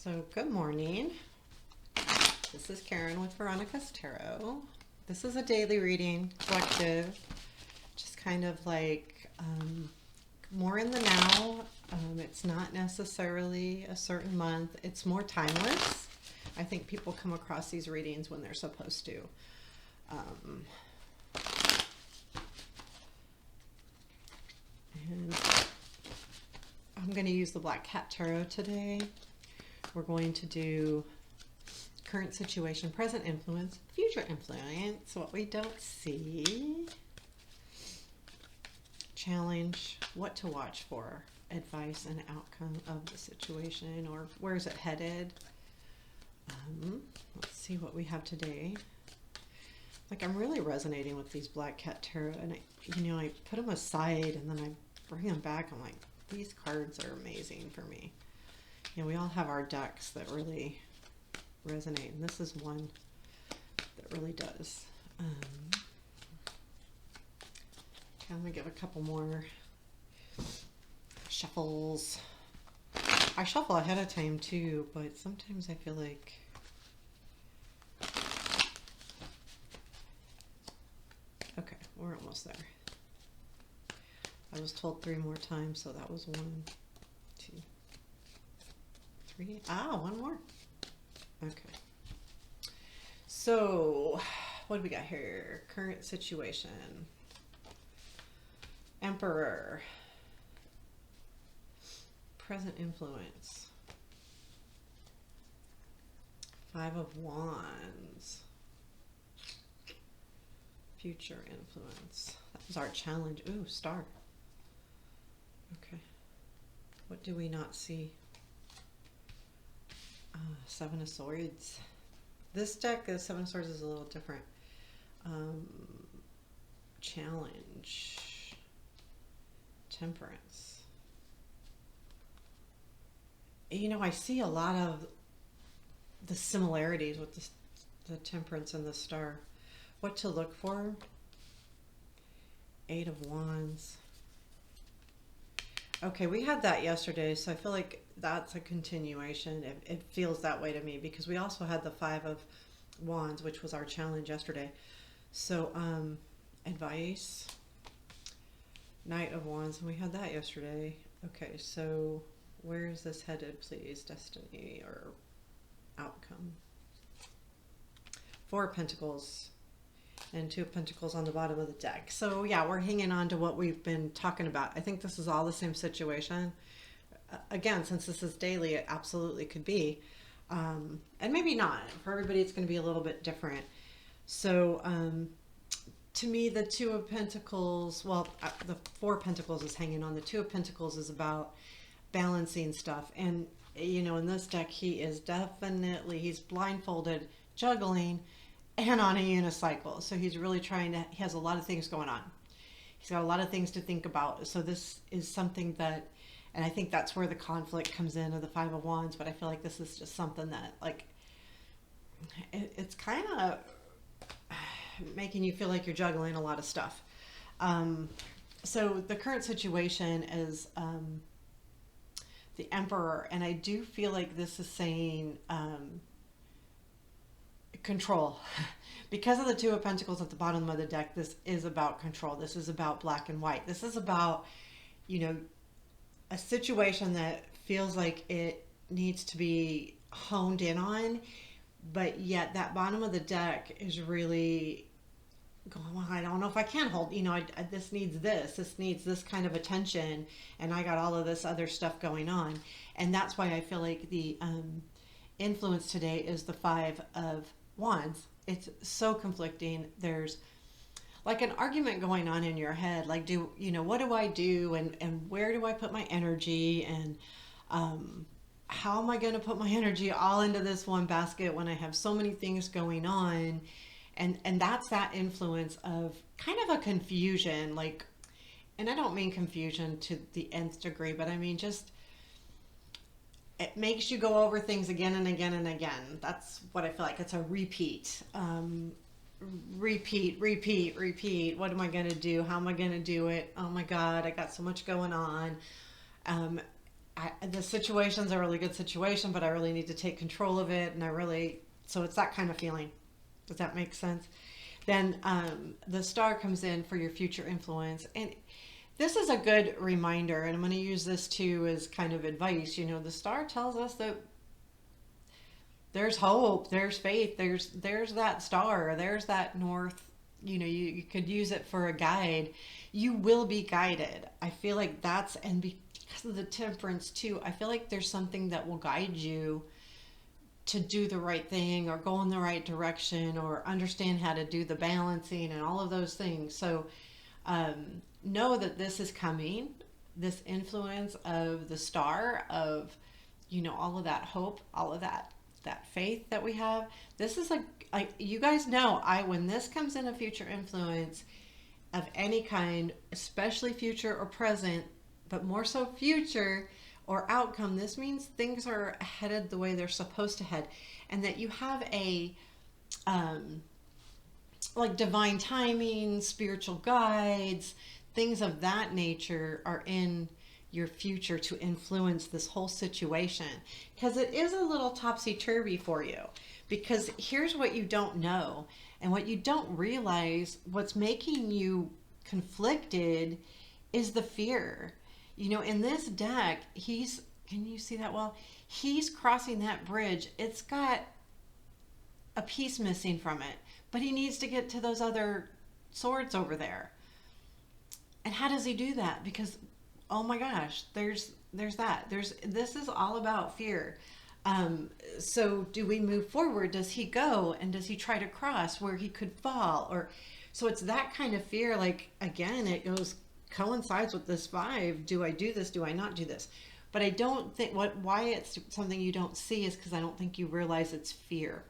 So, good morning. This is Karen with Veronica's Tarot. This is a daily reading collective, just kind of like more in the now. It's not necessarily a certain month, it's more timeless. I think people come across these readings when they're supposed to. And I'm going to use the Black Cat Tarot today. We're going to do current situation, present influence, future influence, what we don't see, challenge, what to watch for, advice and outcome of the situation, or where is it headed. Let's see what we have today. Like, I'm really resonating with these Black Cat Tarot, and I put them aside and then I bring them back. I'm like, these cards are amazing for me. We all have our decks that really resonate, and this is one that really does. Okay, I'm gonna give a couple more shuffles. I shuffle ahead of time too, but sometimes I feel like okay, we're almost there. I was told 3 more times, so that was 1, 2, 3. One more. Okay. So, what do we got here? Current situation. Emperor. Present influence. 5 of Wands. Future influence. That was our challenge. Ooh, star. Okay. What do we not see? 7 of Swords. This deck, the 7 of Swords, is a little different. Challenge. Temperance. I see a lot of the similarities with the Temperance and the Star. What to look for? 8 of Wands. Okay, we had that yesterday, so I feel like that's a continuation. It feels that way to me because we also had the 5 of Wands, which was our challenge yesterday. So, advice, Knight of Wands, and we had that yesterday. Okay, so where is this headed, please? Destiny or outcome? 4 of Pentacles and 2 of Pentacles on the bottom of the deck. So yeah, we're hanging on to what we've been talking about. I think this is all the same situation. Again, since this is daily, it absolutely could be. And maybe not. For everybody, it's going to be a little bit different. So to me, the 2 of Pentacles, well, the 4 of Pentacles is hanging on. The 2 of Pentacles is about balancing stuff. And, in this deck, he's blindfolded, juggling, and on a unicycle. So he's really he has a lot of things going on. He's got a lot of things to think about. So this is something that, and I think that's where the conflict comes in of the 5 of Wands, but I feel like this is just something that, like, it's kind of making you feel like you're juggling a lot of stuff. So the current situation is the Emperor, and I do feel like this is saying control. Because of the 2 of Pentacles at the bottom of the deck, this is about control. This is about black and white. This is about, a situation that feels like it needs to be honed in on, but yet that bottom of the deck is really going, well, I don't know if I can hold, this needs this kind of attention, and I got all of this other stuff going on. And that's why I feel like the influence today is the 5 of Wands. It's so conflicting. There's like an argument going on in your head, like, what do I do, and where do I put my energy, and how am I going to put my energy all into this one basket when I have so many things going on? And that's that influence of kind of a confusion, like, and I don't mean confusion to the nth degree, but I mean just it makes you go over things again and again and again. That's what I feel like. It's a repeat. Repeat. What am I going to do? How am I going to do it? Oh my God, I got so much going on. the situation's a really good situation, but I really need to take control of it, and so it's that kind of feeling. Does that make sense? Then the star comes in for your future influence, and this is a good reminder, and I'm going to use this too as kind of advice. The star tells us that there's hope, there's faith, there's that star, there's that north. You could use it for a guide. You will be guided. I feel like and because of the temperance too, I feel like there's something that will guide you to do the right thing or go in the right direction or understand how to do the balancing and all of those things. So know that this is coming, this influence of the star, of all of that hope, all of that faith that we have. This is like you guys know, when this comes in a future influence of any kind, especially future or present, but more so future or outcome, this means things are headed the way they're supposed to head, and that you have a like divine timing, spiritual guides, things of that nature are in your future to influence this whole situation, because it is a little topsy-turvy for you. Because here's what you don't know, and what you don't realize, what's making you conflicted is the fear. In this deck, can you see that well? He's crossing that bridge. It's got a piece missing from it, but he needs to get to those other swords over there. And how does he do that? Because, oh my gosh, there's this is all about fear. So do we move forward? Does he go, and does he try to cross where he could fall? So it's that kind of fear. Like, again, it coincides with this 5. Do I do this? Do I not do this? But I don't think why it's something you don't see is because I don't think you realize it's fear.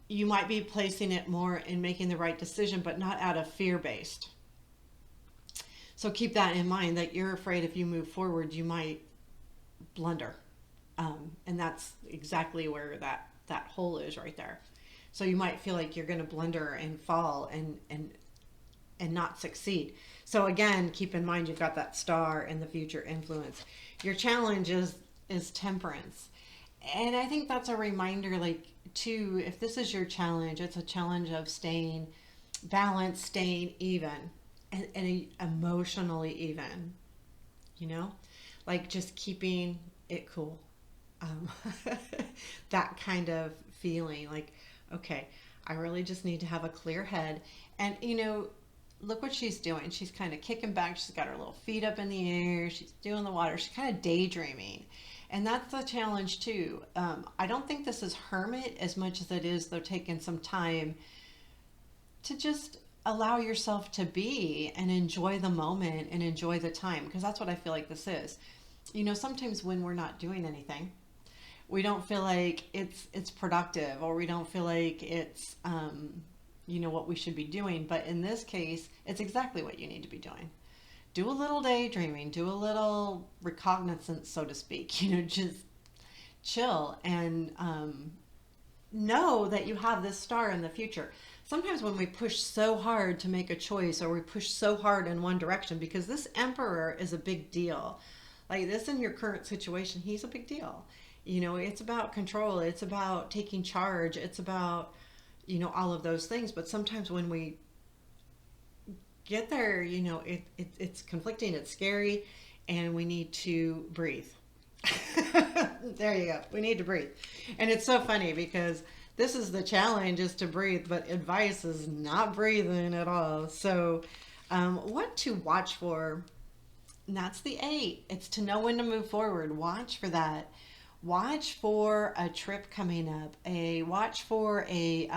You might be placing it more in making the right decision, but not out of fear-based. So keep that in mind, that you're afraid if you move forward, you might blunder. And that's exactly where that hole is right there. So you might feel like you're going to blunder and fall and not succeed. So again, keep in mind, you've got that star in the future influence. Your challenge is temperance. And I think that's a reminder, like, too, if this is your challenge, it's a challenge of staying balanced, staying even, and emotionally even, like just keeping it cool. That kind of feeling like, okay, I really just need to have a clear head. And, look what she's doing. She's kind of kicking back. She's got her little feet up in the air. She's doing the water. She's kind of daydreaming. And that's a challenge too. I don't think this is hermit as much as it is, though, taking some time to just allow yourself to be and enjoy the moment and enjoy the time. Because that's what I feel like this is. Sometimes when we're not doing anything, we don't feel like it's productive, or we don't feel like it's what we should be doing. But in this case, it's exactly what you need to be doing. Do a little daydreaming, do a little recognizance, so to speak. Just chill and know that you have this star in the future. Sometimes when we push so hard to make a choice, or we push so hard in one direction, because this emperor is a big deal. Like this in your current situation, he's a big deal. It's about control. It's about taking charge. It's about, all of those things. But sometimes when we get there, it's conflicting, it's scary, and we need to breathe. There you go. We need to breathe. And it's so funny because this is the challenge, is to breathe, but advice is not breathing at all. So what to watch for? And that's the 8. It's to know when to move forward. Watch for that. Watch for a trip coming up. Watch for any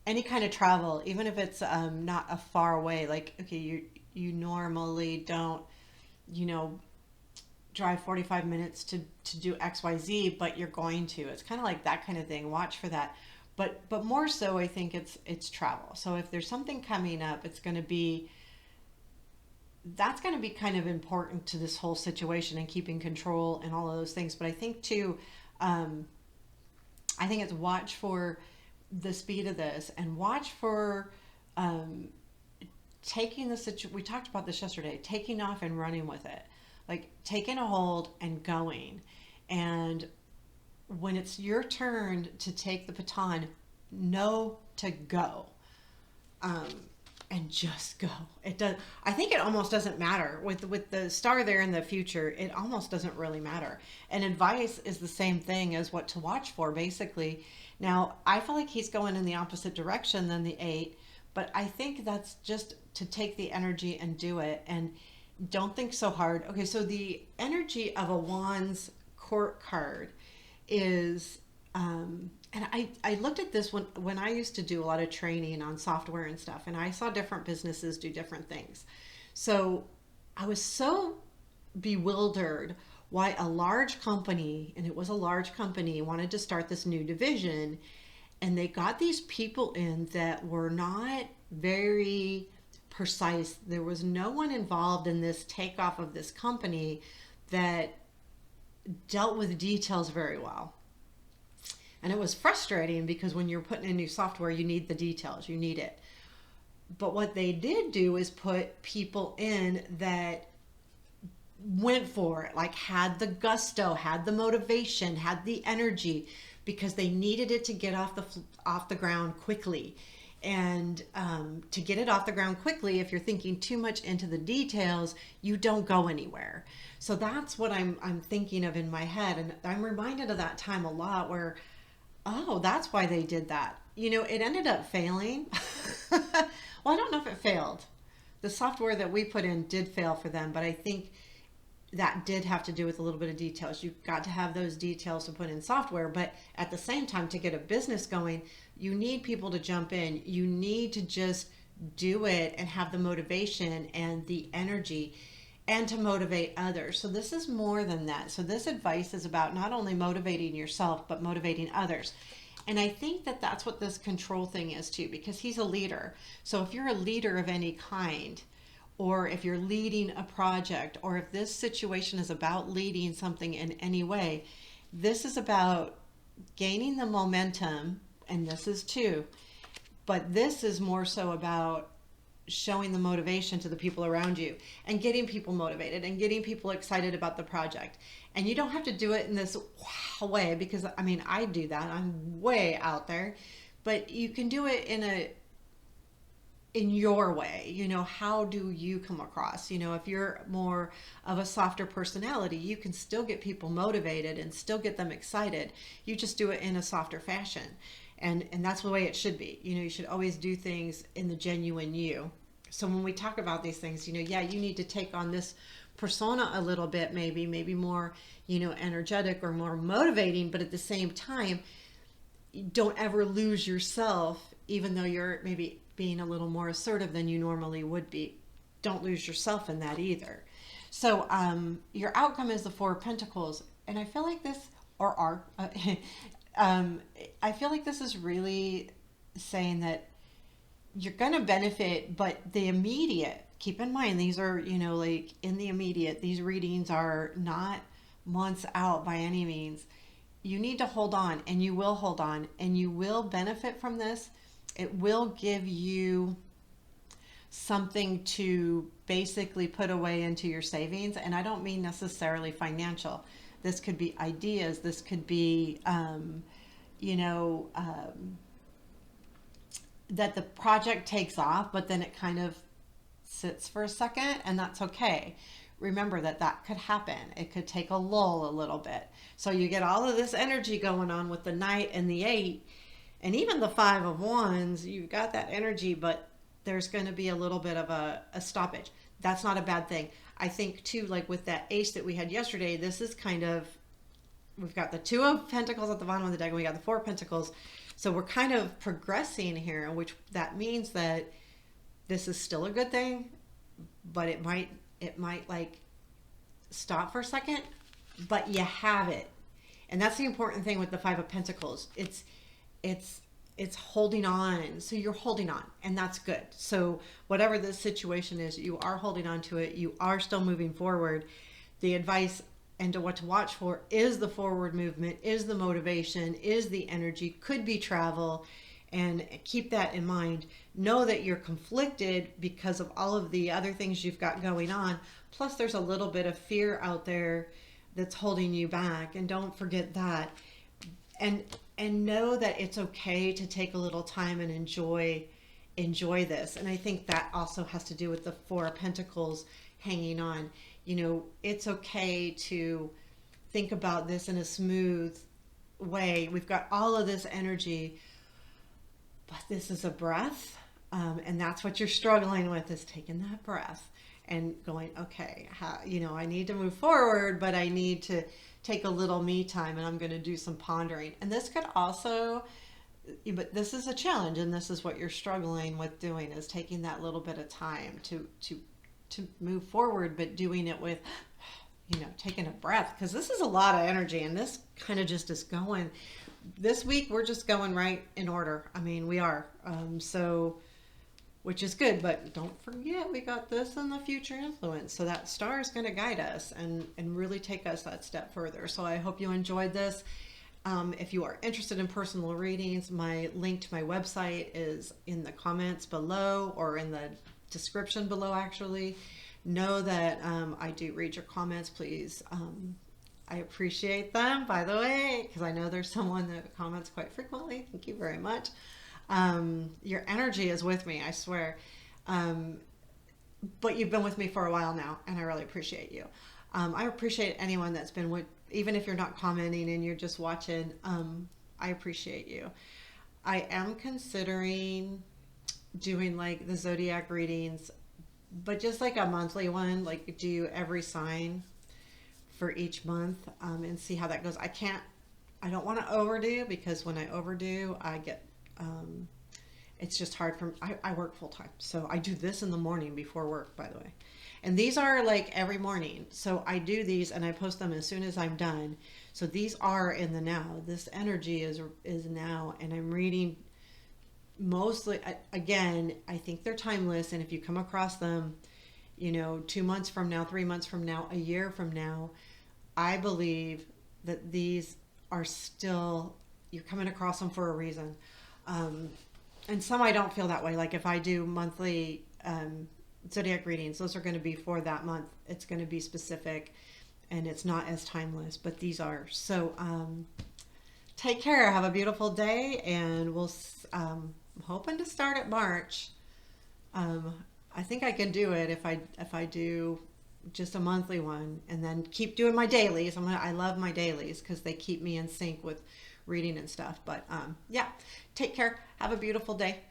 kind of travel, even if it's not a far away. Like, okay, you normally don't, drive 45 minutes to do XYZ, but you're going to. It's kind of like that kind of thing. Watch for that. But more so, I think it's travel. So if there's something coming up, that's going to be kind of important to this whole situation and keeping control and all of those things. But I think too, I think it's watch for the speed of this, and watch for taking the situation. We talked about this yesterday, taking off and running with it. like taking a hold and going. And when it's your turn to take the baton, know to go. Um, and just go. It does. I think it almost doesn't matter with the star there in the future. It almost doesn't really matter. And advice is the same thing as what to watch for, basically. Now, I feel like he's going in the opposite direction than the eight, but I think that's just to take the energy and do it, and don't think so hard. Okay, so the energy of a Wands court card is and I looked at this when I used to do a lot of training on software and stuff, and I saw different businesses do different things. So I was so bewildered why a large company, and it was a large company, wanted to start this new division, and they got these people in that were not very precise. There was no one involved in this takeoff of this company that dealt with details very well. And it was frustrating because when you're putting in new software, you need the details, you need it. But what they did do is put people in that went for it, like had the gusto, had the motivation, had the energy, because they needed it to get off the ground quickly. And to get it off the ground quickly, if you're thinking too much into the details, you don't go anywhere. So that's what I'm thinking of in my head, and I'm reminded of that time a lot where, oh, that's why they did that. You know, it ended up failing. Well, I don't know if it failed. The software that we put in did fail for them, but I think that did have to do with a little bit of details. You've got to have those details to put in software, but at the same time, to get a business going, you need people to jump in. You need to just do it and have the motivation and the energy and to motivate others. So this is more than that. So this advice is about not only motivating yourself, but motivating others. And I think that that's what this control thing is too, because he's a leader. So if you're a leader of any kind, or if you're leading a project, or if this situation is about leading something in any way, this is about gaining the momentum, and this is too, but this is more so about showing the motivation to the people around you and getting people motivated and getting people excited about the project. And you don't have to do it in this way, because I mean, I do that. I'm way out there, but you can do it in your way. You know, how do you come across? You know, if you're more of a softer personality, you can still get people motivated and still get them excited. You just do it in a softer fashion. And that's the way it should be. You know, you should always do things in the genuine you. So when we talk about these things, you know, yeah, you need to take on this persona a little bit, maybe more, you know, energetic or more motivating, but at the same time, don't ever lose yourself, even though you're maybe being a little more assertive than you normally would be. Don't lose yourself in that either. So your outcome is the Four of Pentacles. And I feel like this, I feel like this is really saying that you're going to benefit, but the immediate, keep in mind, these are, you know, like in the immediate, these readings are not months out by any means. You need to hold on, and you will hold on, and you will benefit from this. It will give you something to basically put away into your savings. And I don't mean necessarily financial. This could be ideas. This could be, that the project takes off, but then it kind of sits for a second, and that's okay. Remember that could happen. It could take a lull a little bit. So you get all of this energy going on with the Knight and the Eight, and even the Five of Wands. You've got that energy, but there's going to be a little bit of a stoppage. That's not a bad thing. I think too, like with that Ace that we had yesterday, this is kind of, we've got the Two of Pentacles at the bottom of the deck, and we got the Four of Pentacles. So we're kind of progressing here, which that means that this is still a good thing, but it might like stop for a second, but you have it. And that's the important thing with the Five of Pentacles. It's holding on. So you're holding on, and that's good. So whatever the situation is, you are holding on to it. You are still moving forward. The advice and to what to watch for is the forward movement, is the motivation, is the energy, could be travel, and keep that in mind. Know that you're conflicted because of all of the other things you've got going on, plus there's a little bit of fear out there that's holding you back, and don't forget that. And know that it's okay to take a little time and enjoy this. And I think that also has to do with the Four of Pentacles hanging on. You know, it's okay to think about this in a smooth way. We've got all of this energy, but this is a breath. And that's what you're struggling with, is taking that breath and going, okay, I need to move forward, but I need to take a little me time, and I'm going to do some pondering. And this could also, but this is a challenge, and this is what you're struggling with doing, is taking that little bit of time to move forward, but doing it with, taking a breath, because this is a lot of energy, and this kind of just is going. This week we're just going right in order. I mean, we are. Which is good, but don't forget we got this in the future influence. So that star is going to guide us and really take us that step further. So I hope you enjoyed this. If you are interested in personal readings, my link to my website is in the comments below, or in the description below, actually. Know that I do read your comments, please. I appreciate them, by the way, because I know there's someone that comments quite frequently. Thank you very much. Your energy is with me, I swear. But you've been with me for a while now, and I really appreciate you. I appreciate anyone that's been with, even if you're not commenting and you're just watching. I appreciate you. I am considering doing like the zodiac readings, but just like a monthly one, like do every sign for each month, and see how that goes. I don't want to overdo, because when I overdo, I get, it's just hard for me. I work full time, so I do this in the morning before work, by the way. And these are like every morning. So I do these and I post them as soon as I'm done. So these are in the now. This energy is now, and I'm reading mostly, again, I think they're timeless. And if you come across them, 2 months from now, 3 months from now, a year from now, I believe that these are still, you're coming across them for a reason. And some I don't feel that way. Like if I do monthly zodiac readings, those are going to be for that month. It's going to be specific, and it's not as timeless, but these are. So take care. Have a beautiful day, and I'm hoping to start at March. I think I can do it if I do just a monthly one, and then keep doing my dailies. I love my dailies because they keep me in sync with reading and stuff. But yeah, take care. Have a beautiful day.